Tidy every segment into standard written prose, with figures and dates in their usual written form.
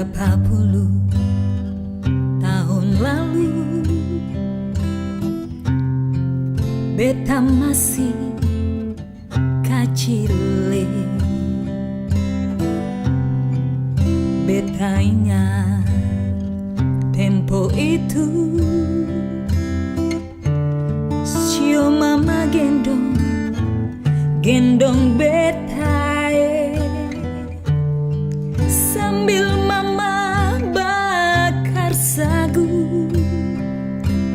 Berapa puluh tahun lalu beta masih kacile. Beta ingat tempo itu, sio mama gendong beta sambil mama bakar sagu.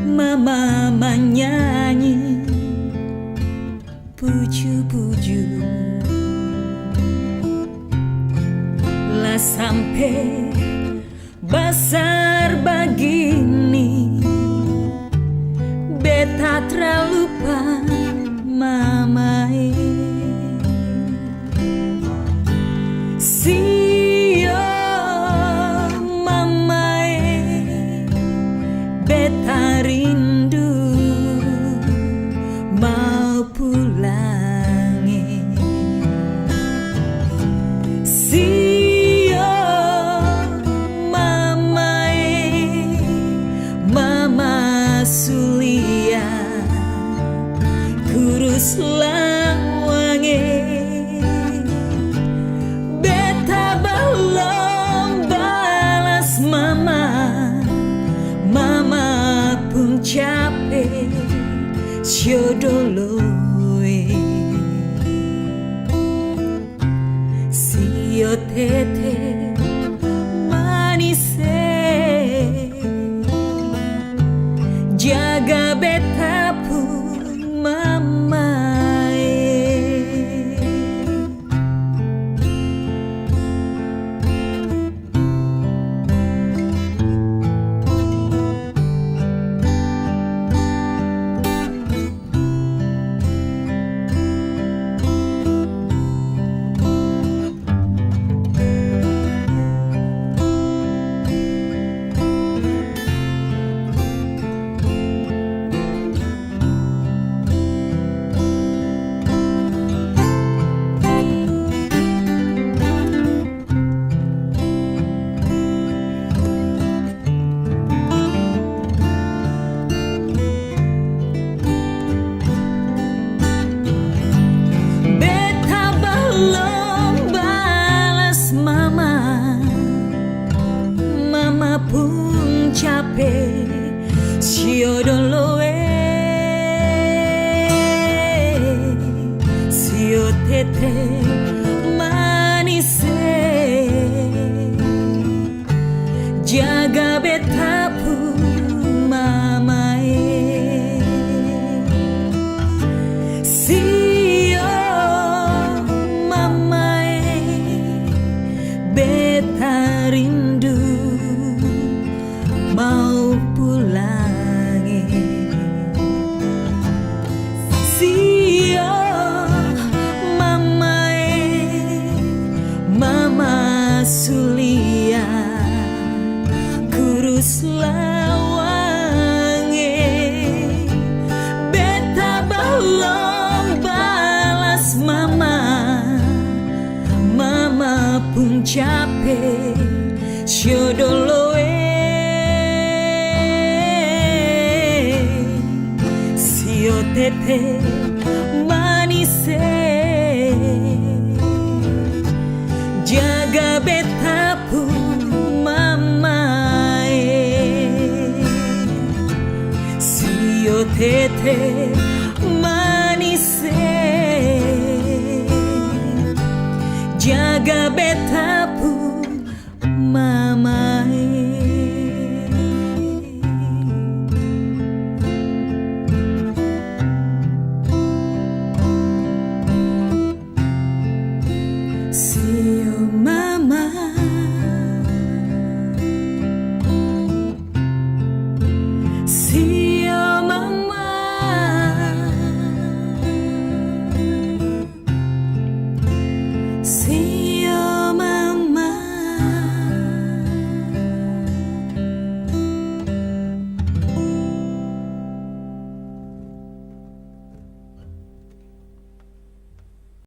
Mama menyanyi puju-puju lah sampai besar begini. Beta terlupa mama sio mama beta rindu mau pulang. Sio mama mama sulia kurus lawange. Beta belum balas mama, mama pun capek siodoloe. Sio tete manise jaga beta pun mama. Pun capek siodoloe. Sio tete manise jaga beta pun mama. Sio mama beta rindu mau pulang. Sio mama mama sulia kurus lawange. Beta belum balas mama, mama pun capek siodoloe. Sio tete manise jaga beta pun mama. Sio tete manise jaga beta pun mama. Sio mama sio mama sio